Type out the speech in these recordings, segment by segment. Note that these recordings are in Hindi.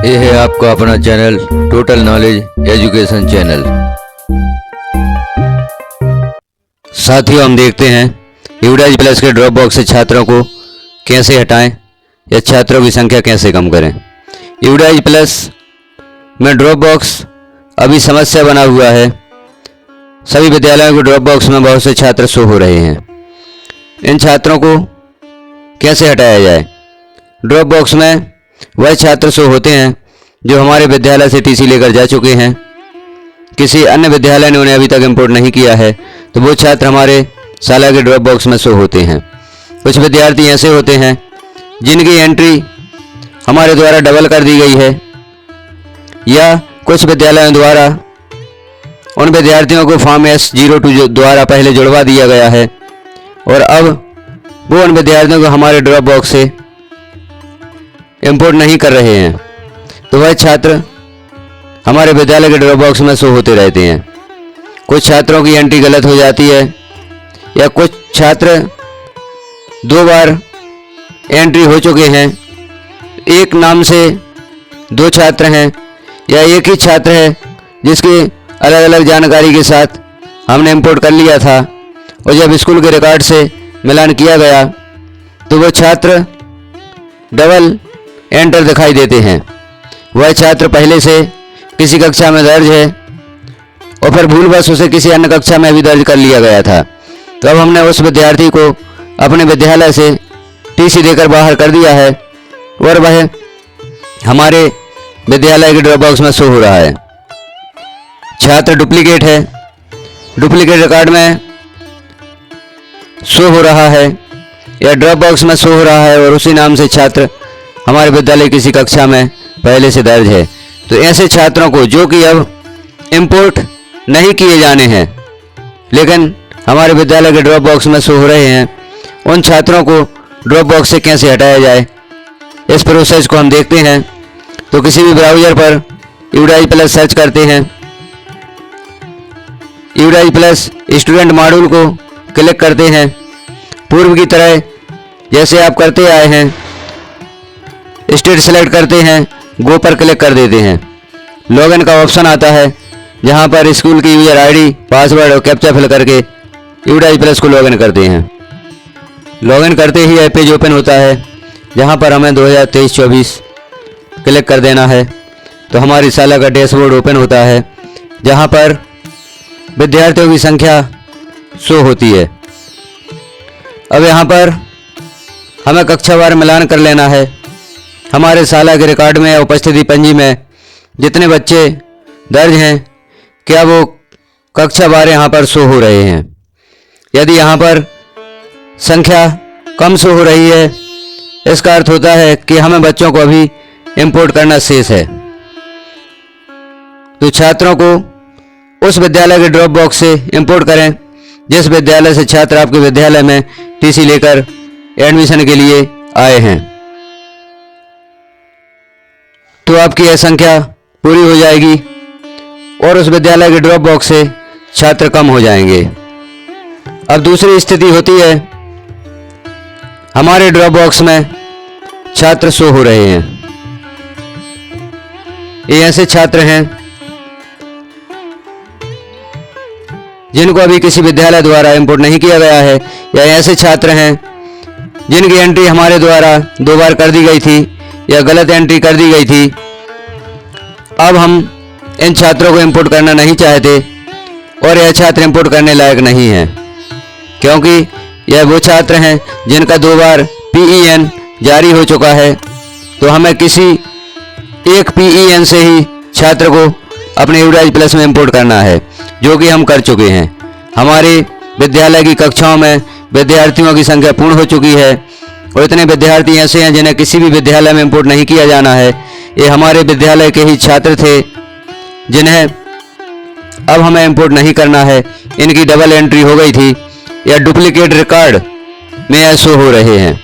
ये है आपका अपना channel total knowledge education channel. साथियों, हम देखते हैं यूडाइज प्लस के ड्रॉप बॉक्स से छात्रों को कैसे हटाएं या छात्रों की संख्या कैसे कम करें। यूडाइज प्लस में ड्रॉप बॉक्स अभी समस्या बना हुआ है। सभी विद्यालयों के ड्रॉप बॉक्स में बहुत से छात्र शो हो रहे हैं। इन छात्रों को कैसे हटाया जाए। ड्रॉप बॉक्स में वह छात्र शो होते हैं जो हमारे विद्यालय से टीसी लेकर जा चुके हैं, किसी अन्य विद्यालय ने उन्हें अभी तक इंपोर्ट नहीं किया है, तो वो छात्र हमारे शाला के ड्रॉप बॉक्स में शो होते हैं। कुछ विद्यार्थी ऐसे होते हैं जिनकी एंट्री हमारे द्वारा डबल कर दी गई है, या कुछ विद्यालयों द्वारा उन विद्यार्थियों को फॉर्म S02 द्वारा पहले जुड़वा दिया गया है और अब वो उन विद्यार्थियों को हमारे ड्रॉप बॉक्स से इंपोर्ट नहीं कर रहे हैं, तो वह छात्र हमारे विद्यालय के ड्रॉप बॉक्स में शो होते रहते हैं। कुछ छात्रों की एंट्री गलत हो जाती है, या कुछ छात्र 2 बार एंट्री हो चुके हैं, एक नाम से 2 छात्र हैं, या एक ही छात्र है जिसकी अलग अलग जानकारी के साथ हमने इंपोर्ट कर लिया था और जब स्कूल के रिकॉर्ड से मिलान किया गया तो वो छात्र डबल एंटर दिखाई देते हैं। वह छात्र पहले से किसी कक्षा में दर्ज है और फिर भूलवश उसे किसी अन्य कक्षा में भी दर्ज कर लिया गया था, तो अब हमने उस विद्यार्थी को अपने विद्यालय से टीसी देकर बाहर कर दिया है और वह हमारे विद्यालय के ड्रॉप बॉक्स में शो हो रहा है। छात्र डुप्लीकेट है, डुप्लीकेट रिकॉर्ड में शो हो रहा है या ड्रॉप बॉक्स में शो हो रहा है और उसी नाम से छात्र हमारे विद्यालय किसी कक्षा में पहले से दर्ज है। तो ऐसे छात्रों को जो कि अब इंपोर्ट नहीं किए जाने हैं लेकिन हमारे विद्यालय के ड्रॉप बॉक्स में शो हो रहे हैं, उन छात्रों को ड्रॉप बॉक्स से कैसे हटाया जाए, इस प्रोसेस को हम देखते हैं। तो किसी भी ब्राउज़र पर यूडाइज प्लस सर्च करते हैं, यूडाइज प्लस स्टूडेंट मॉड्यूल को क्लिक करते हैं। पूर्व की तरह जैसे आप करते आए हैं, स्टेट सेलेक्ट करते हैं, गो पर क्लिक कर देते हैं। लॉगिन का ऑप्शन आता है जहां पर स्कूल की यूजर आईडी, पासवर्ड और कैप्चा फिल करके यूडाइज प्लस को लॉगिन करते हैं। लॉगिन करते ही यह पेज ओपन होता है जहां पर हमें 2023-24 क्लिक कर देना है। तो हमारी शाला का डैशबोर्ड ओपन होता है जहां पर विद्यार्थियों की संख्या शो होती है। अब यहाँ पर हमें कक्षावार मिलान कर लेना है। हमारे शाला के रिकॉर्ड में या उपस्थिति पंजी में जितने बच्चे दर्ज हैं, क्या वो कक्षावार यहाँ पर शो हो रहे हैं। यदि यहाँ पर संख्या कम शो हो रही है, इसका अर्थ होता है कि हमें बच्चों को अभी इंपोर्ट करना शेष है। तो छात्रों को उस विद्यालय के ड्रॉप बॉक्स से इंपोर्ट करें जिस विद्यालय से छात्र आपके विद्यालय में टीसी लेकर एडमिशन के लिए आए हैं। तो आपकी यह संख्या पूरी हो जाएगी और उस विद्यालय के ड्रॉप बॉक्स से छात्र कम हो जाएंगे। अब दूसरी स्थिति होती है, हमारे ड्रॉप बॉक्स में छात्र शो हो रहे हैं। ये ऐसे छात्र हैं जिनको अभी किसी विद्यालय द्वारा इंपोर्ट नहीं किया गया है, या ऐसे छात्र हैं जिनकी एंट्री हमारे द्वारा 2 बार कर दी गई थी या गलत एंट्री कर दी गई थी। अब हम इन छात्रों को इंपोर्ट करना नहीं चाहते और यह छात्र इंपोर्ट करने लायक नहीं है, क्योंकि यह वो छात्र हैं जिनका 2 बार PEN जारी हो चुका है। तो हमें किसी एक PEN से ही छात्र को अपने यूडाइज प्लस में इंपोर्ट करना है, जो कि हम कर चुके हैं। हमारे विद्यालय की कक्षाओं में विद्यार्थियों की संख्या पूर्ण हो चुकी है और इतने विद्यार्थी ऐसे हैं जिन्हें किसी भी विद्यालय में इंपोर्ट नहीं किया जाना है। ये हमारे विद्यालय के ही छात्र थे जिन्हें अब हमें इंपोर्ट नहीं करना है। इनकी डबल एंट्री हो गई थी या डुप्लीकेट रिकॉर्ड में यह शो हो रहे हैं।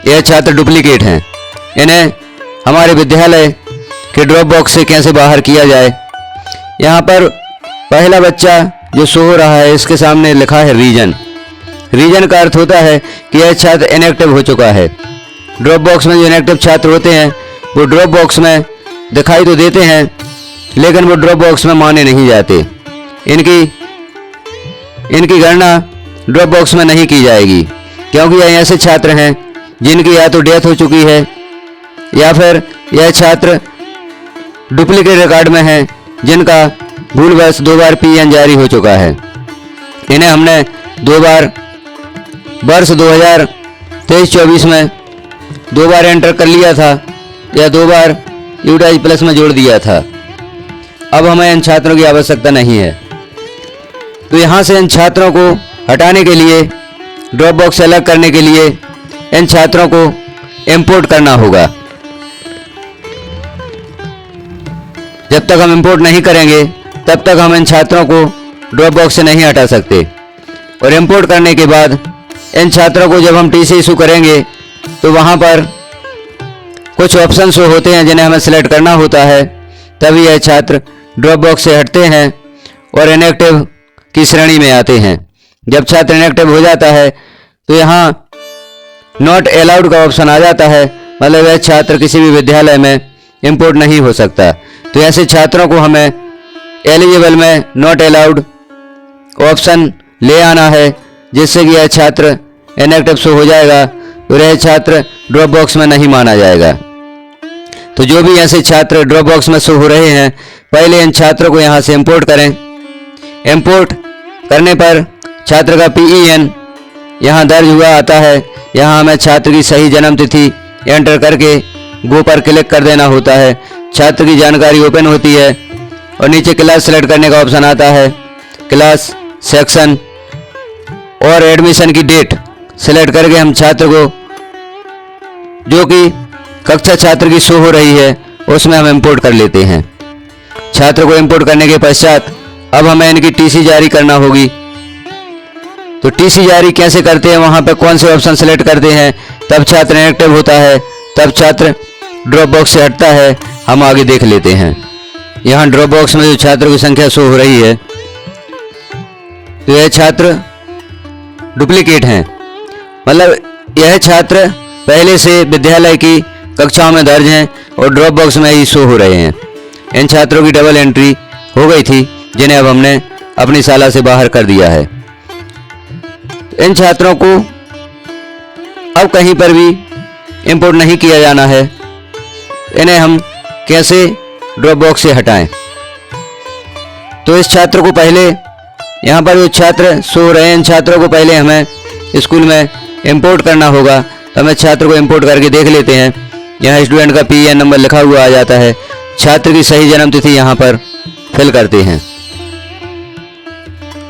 यह छात्र डुप्लीकेट हैं। इन्हें हमारे विद्यालय के ड्रॉप बॉक्स से कैसे बाहर किया जाए। यहाँ पर पहला बच्चा जो शो हो रहा है, इसके सामने लिखा है रीजन। रीजन का अर्थ होता है कि यह छात्र इनएक्टिव हो चुका है। ड्रॉप बॉक्स में जो इनएक्टिव छात्र होते हैं वो ड्रॉप बॉक्स में दिखाई तो देते हैं, लेकिन वो ड्रॉप बॉक्स में माने नहीं जाते। इनकी गणना ड्रॉप बॉक्स में नहीं की जाएगी, क्योंकि यह ऐसे छात्र हैं जिनकी या तो डेथ हो चुकी है या फिर यह छात्र डुप्लीकेट रिकॉर्ड में हैं, जिनका भूलवश 2 बार PN जारी हो चुका है। इन्हें हमने 2 बार वर्ष 2023-24 में 2 बार एंटर कर लिया था या 2 बार यूडाइज प्लस में जोड़ दिया था। अब हमें इन छात्रों की आवश्यकता नहीं है, तो यहाँ से इन छात्रों को हटाने के लिए, ड्रॉप बॉक्स से अलग करने के लिए इन छात्रों को इंपोर्ट करना होगा। जब तक हम इंपोर्ट नहीं करेंगे तब तक हम इन छात्रों को ड्रॉप बॉक्स से नहीं हटा सकते। और इंपोर्ट करने के बाद इन छात्रों को जब हम TC इशू करेंगे तो वहाँ पर कुछ ऑप्शन शो होते हैं जिन्हें हमें सिलेक्ट करना होता है, तभी यह छात्र ड्रॉप बॉक्स से हटते हैं और इनएक्टिव की श्रेणी में आते हैं। जब छात्र इनएक्टिव हो जाता है तो यहाँ नॉट अलाउड का ऑप्शन आ जाता है, मतलब यह छात्र किसी भी विद्यालय में इंपोर्ट नहीं हो सकता। तो ऐसे छात्रों को हमें एलिजिबल में नॉट अलाउड ऑप्शन ले आना है, जिससे कि यह छात्र इनएक्टिव शो हो जाएगा और यह छात्र ड्रॉप बॉक्स में नहीं माना जाएगा। तो जो भी ऐसे छात्र ड्रॉप बॉक्स में शो हो रहे हैं, पहले इन छात्रों को यहाँ से इंपोर्ट करें। इंपोर्ट करने पर छात्र का PEN यहाँ दर्ज हुआ आता है। यहाँ हमें छात्र की सही जन्म तिथि एंटर करके गो पर क्लिक कर देना होता है। छात्र की जानकारी ओपन होती है और नीचे क्लास सेलेक्ट करने का ऑप्शन आता है। क्लास, सेक्शन और एडमिशन की डेट सेलेक्ट करके हम छात्र को, जो कि कक्षा छात्र की शो हो रही है, उसमें हम इंपोर्ट कर लेते हैं। छात्र को इंपोर्ट करने के पश्चात अब हमें इनकी TC जारी करना होगी। तो TC जारी कैसे करते हैं, वहाँ पे कौन से ऑप्शन सेलेक्ट करते हैं, तब छात्र इनएक्टिव होता है, तब छात्र ड्रॉप बॉक्स से हटता है, हम आगे देख लेते हैं। यहाँ ड्रॉप बॉक्स में जो छात्रों की संख्या शो हो रही है, तो यह छात्र डुप्लीकेट हैं, मतलब यह छात्र पहले से विद्यालय की कक्षाओं में दर्ज हैं और ड्रॉप बॉक्स में ही शो हो रहे हैं। इन छात्रों की डबल एंट्री हो गई थी, जिन्हें अब हमने अपनी शाला से बाहर कर दिया है। इन छात्रों को अब कहीं पर भी इंपोर्ट नहीं किया जाना है। इन्हें हम कैसे ड्रॉप बॉक्स से हटाएं? तो इस छात्र को पहले, यहाँ पर जो छात्र शो हो रहे हैं, इन छात्रों को पहले हमें स्कूल में इंपोर्ट करना होगा। तो हमें छात्र को इंपोर्ट करके देख लेते हैं। यहाँ स्टूडेंट का PEN नंबर लिखा हुआ आ जाता है। छात्र की सही जन्म तिथि यहाँ पर फिल करते हैं।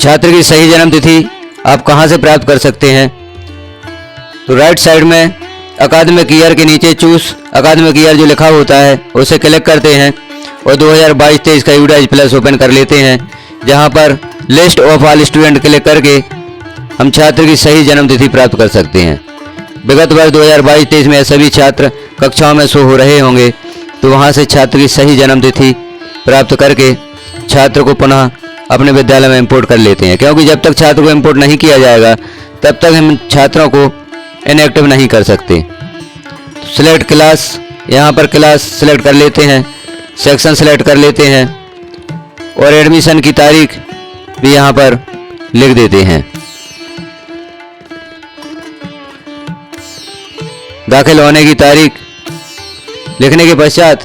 छात्र की सही जन्म तिथि आप कहाँ से प्राप्त कर सकते हैं? तो राइट साइड में अकादमिक ईयर के नीचे चूज अकादमिक ईयर जो लिखा होता है उसे क्लिक करते हैं और 2022-23 का यूडाइज प्लस ओपन कर लेते हैं, जहां पर list of all student click करके हम छात्र की सही जन्म तिथि प्राप्त कर सकते हैं। विगत वर्ष 2022-23 में सभी छात्र कक्षाओं में शो हो रहे होंगे, तो वहां से छात्र की सही जन्म तिथि प्राप्त करके छात्र को पुनः अपने विद्यालय में इंपोर्ट कर लेते हैं, क्योंकि जब तक छात्र को इंपोर्ट नहीं किया जाएगा तब तक हम छात्रों को इनएक्टिव नहीं कर सकते। सिलेक्ट क्लास, यहाँ पर क्लास सिलेक्ट कर लेते हैं, सेक्शन सेलेक्ट कर लेते हैं और एडमिशन की तारीख भी यहाँ पर लिख देते हैं। दाखिल होने की तारीख लिखने के पश्चात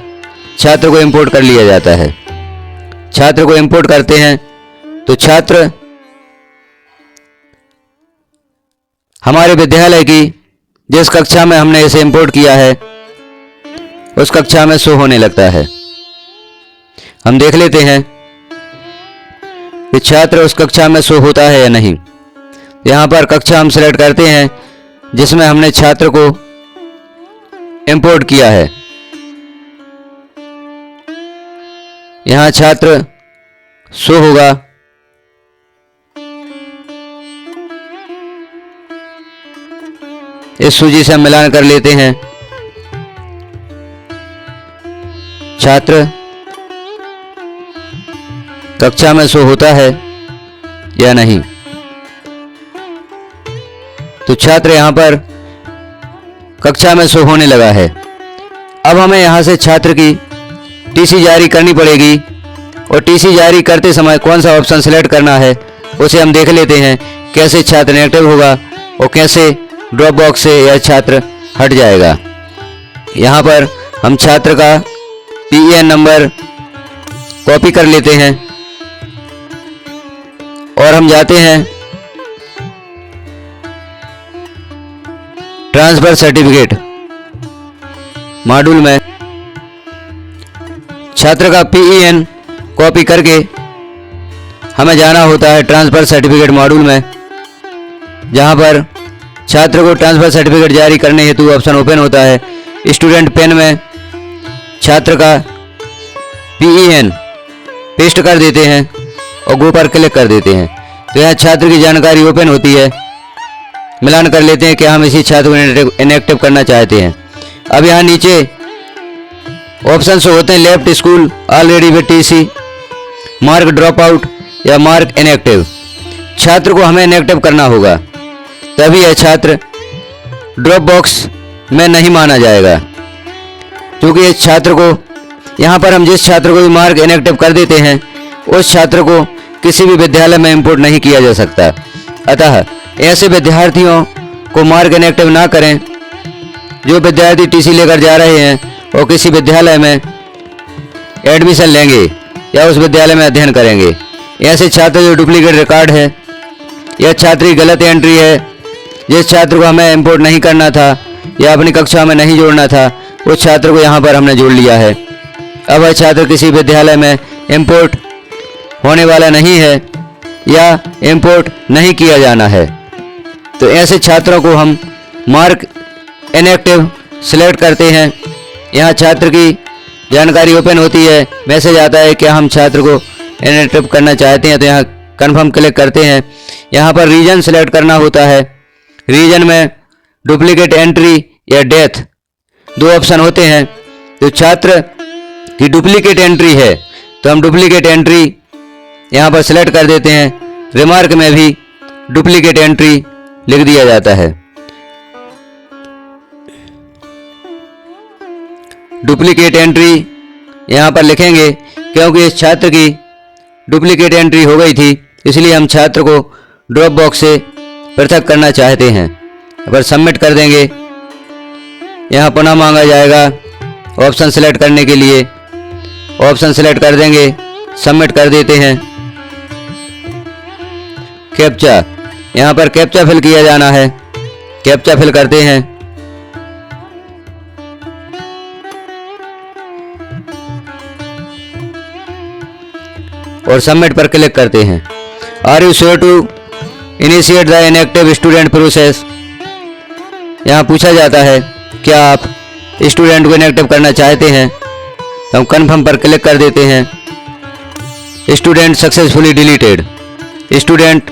छात्र को इंपोर्ट कर लिया जाता है। छात्र को इंपोर्ट करते हैं तो छात्र हमारे विद्यालय की जिस कक्षा में हमने इसे इंपोर्ट किया है उस कक्षा में शो होने लगता है। हम देख लेते हैं कि छात्र उस कक्षा में शो होता है या नहीं। यहाँ पर कक्षा हम सिलेक्ट करते हैं जिसमें हमने छात्र को इंपोर्ट किया है। यहाँ छात्र शो होगा। इस सूची से हम मिलान कर लेते हैं। छात्र कक्षा में शो होता है या नहीं। तो छात्र यहाँ पर कक्षा में शो होने लगा है। अब हमें यहाँ से छात्र की टीसी जारी करनी पड़ेगी और टीसी जारी करते समय कौन सा ऑप्शन सेलेक्ट करना है उसे हम देख लेते हैं। कैसे छात्र इनएक्टिव होगा और कैसे ड्रॉप बॉक्स से यह छात्र हट जाएगा। यहाँ पर हम छात्र का PEN नंबर कॉपी कर लेते हैं और हम जाते हैं ट्रांसफर सर्टिफिकेट मॉड्यूल में। छात्र का PEN कॉपी करके हमें जाना होता है ट्रांसफर सर्टिफिकेट मॉड्यूल में, जहां पर छात्र को ट्रांसफर सर्टिफिकेट जारी करने हेतु ऑप्शन ओपन होता है। स्टूडेंट पेन में छात्र का PEN पेस्ट कर देते हैं और गो पर क्लिक कर देते हैं तो यहाँ छात्र की जानकारी ओपन होती है। मिलान कर लेते हैं कि हम इसी छात्र को इनएक्टिव करना चाहते हैं। अब यहाँ नीचे ऑप्शन होते हैं left school already with TC, mark drop out या मार्क इनएक्टिव। छात्र को हमें इनएक्टिव करना होगा, तभी यह छात्र ड्रॉप बॉक्स में नहीं माना जाएगा। क्योंकि इस छात्र को यहाँ पर हम जिस छात्र को भी मार्क इनएक्टिव कर देते हैं उस छात्र को किसी भी विद्यालय में इंपोर्ट नहीं किया जा सकता। अतः ऐसे विद्यार्थियों को मार्क इनएक्टिव ना करें जो विद्यार्थी टीसी लेकर जा रहे हैं और किसी विद्यालय में एडमिशन लेंगे या उस विद्यालय में अध्ययन करेंगे। ऐसे छात्र जो डुप्लीकेट रिकॉर्ड है या छात्र की गलत एंट्री है, जिस छात्र को हमें इंपोर्ट नहीं करना था या अपनी कक्षा में नहीं जोड़ना था उस छात्र को यहाँ पर हमने जोड़ लिया है। अब वह छात्र किसी विद्यालय में इंपोर्ट होने वाला नहीं है या इंपोर्ट नहीं किया जाना है। तो ऐसे छात्रों को हम मार्क इनएक्टिव सिलेक्ट करते हैं। यहाँ छात्र की जानकारी ओपन होती है, मैसेज आता है कि हम छात्र को इनएक्टिव करना चाहते हैं तो यहाँ कन्फर्म क्लिक करते हैं। यहाँ पर रीजन सेलेक्ट करना होता है। रीजन में डुप्लीकेट एंट्री या डेथ दो ऑप्शन होते हैं। तो छात्र की डुप्लीकेट एंट्री है तो हम डुप्लीकेट एंट्री यहाँ पर सिलेक्ट कर देते हैं। रिमार्क में भी डुप्लीकेट एंट्री लिख दिया जाता है। डुप्लीकेट एंट्री यहाँ पर लिखेंगे क्योंकि इस छात्र की डुप्लीकेट एंट्री हो गई थी, इसलिए हम छात्र को ड्रॉप बॉक्स से पृथक करना चाहते हैं। पर सबमिट कर देंगे। यहाँ पुनः मांगा जाएगा ऑप्शन सेलेक्ट करने के लिए, ऑप्शन सेलेक्ट कर देंगे, सबमिट कर देते हैं। कैप्चा, यहाँ पर कैप्चा फिल किया जाना है। कैप्चा फिल करते हैं। और सबमिट पर क्लिक करते हैं। Are you sure to initiate the inactive student process. यहाँ पूछा जाता है क्या आप स्टूडेंट को इनएक्टिव करना चाहते हैं, तो हम कन्फर्म पर क्लिक कर देते हैं। Student successfully deleted, student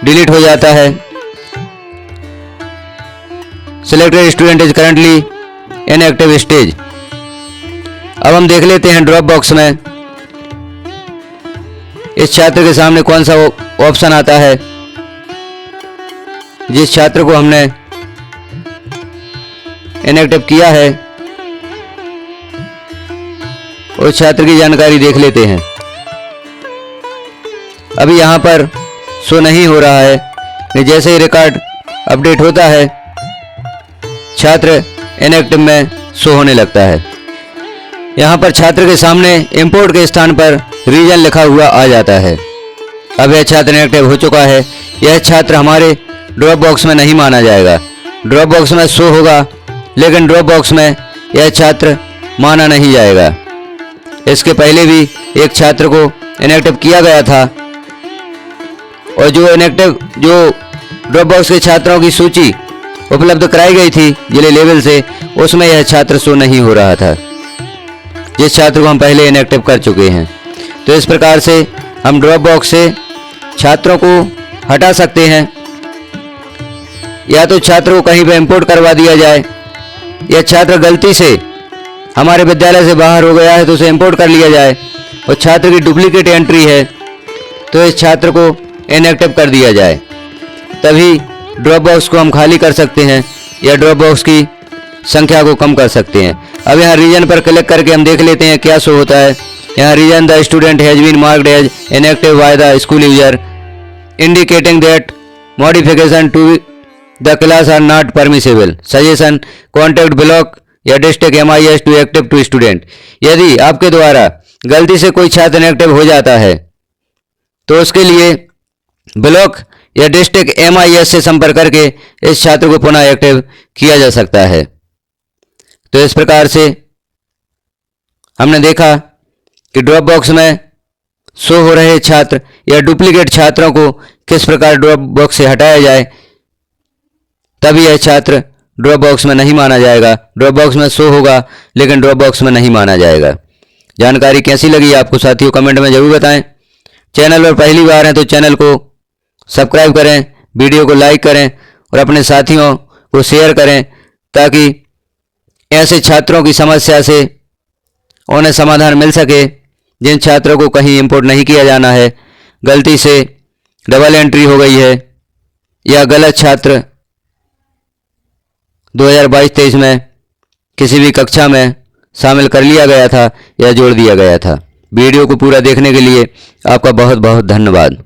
delete हो जाता है। Selected student is currently inactive stage. अब हम देख लेते हैं ड्रॉप बॉक्स में इस छात्र के सामने कौन सा ऑप्शन आता है। जिस छात्र को हमने इनएक्टिव किया है उस छात्र की जानकारी देख लेते हैं। अभी यहाँ पर शो नहीं हो रहा है, कि जैसे ही रिकॉर्ड अपडेट होता है छात्र इनएक्टिव में शो होने लगता है। यहाँ पर छात्र के सामने इंपोर्ट के स्थान पर रीजन लिखा हुआ आ जाता है। अब यह छात्र इनएक्टिव हो चुका है। यह छात्र हमारे ड्रॉप बॉक्स में नहीं माना जाएगा। ड्रॉप बॉक्स में शो होगा लेकिन ड्रॉप बॉक्स में यह छात्र माना नहीं जाएगा। इसके पहले भी एक छात्र को इनएक्टिव किया गया था और जो ड्रॉप बॉक्स के छात्रों की सूची उपलब्ध कराई गई थी जिले लेवल से, उसमें यह छात्र शो नहीं हो रहा था जिस छात्र को हम पहले इनएक्टिव कर चुके हैं। तो इस प्रकार से हम ड्रॉप बॉक्स से छात्रों को हटा सकते हैं। या तो छात्र को कहीं पर इंपोर्ट करवा दिया जाए, या छात्र गलती से हमारे विद्यालय से बाहर हो गया है तो उसे इंपोर्ट कर लिया जाए, और छात्र की डुप्लीकेट एंट्री है तो इस छात्र को इनएक्टिव कर दिया जाए। तभी ड्रॉप बॉक्स को हम खाली कर सकते हैं या ड्रॉप बॉक्स की संख्या को कम कर सकते हैं। अब यहाँ रीजन पर क्लिक करके हम देख लेते हैं क्या शो होता है। यहाँ reason the student has been marked as inactive by the school user indicating that modification to the class are not permissible. Suggestion contact block या district MIS to active to student. यदि आपके द्वारा गलती से कोई छात्र इनएक्टिव हो जाता है तो उसके लिए ब्लॉक या डिस्ट्रिक्ट MIS से संपर्क करके इस छात्र को पुनः एक्टिव किया जा सकता है। तो इस प्रकार से हमने देखा कि ड्रॉप बॉक्स में शो हो रहे छात्र या डुप्लीकेट छात्रों को किस प्रकार ड्रॉप बॉक्स से हटाया जाए, तभी यह छात्र ड्रॉप बॉक्स में नहीं माना जाएगा। ड्रॉप बॉक्स में शो होगा लेकिन ड्रॉप बॉक्स में नहीं माना जाएगा। जानकारी कैसी लगी आपको साथियों कमेंट में जरूर बताएं। चैनल पर पहली बार हैं तो चैनल को सब्सक्राइब करें, वीडियो को लाइक करें और अपने साथियों को शेयर करें ताकि ऐसे छात्रों की समस्या से उन्हें समाधान मिल सके जिन छात्रों को कहीं इंपोर्ट नहीं किया जाना है, गलती से डबल एंट्री हो गई है या गलत छात्र 2022-23 में किसी भी कक्षा में शामिल कर लिया गया था या जोड़ दिया गया था। वीडियो को पूरा देखने के लिए आपका बहुत बहुत धन्यवाद।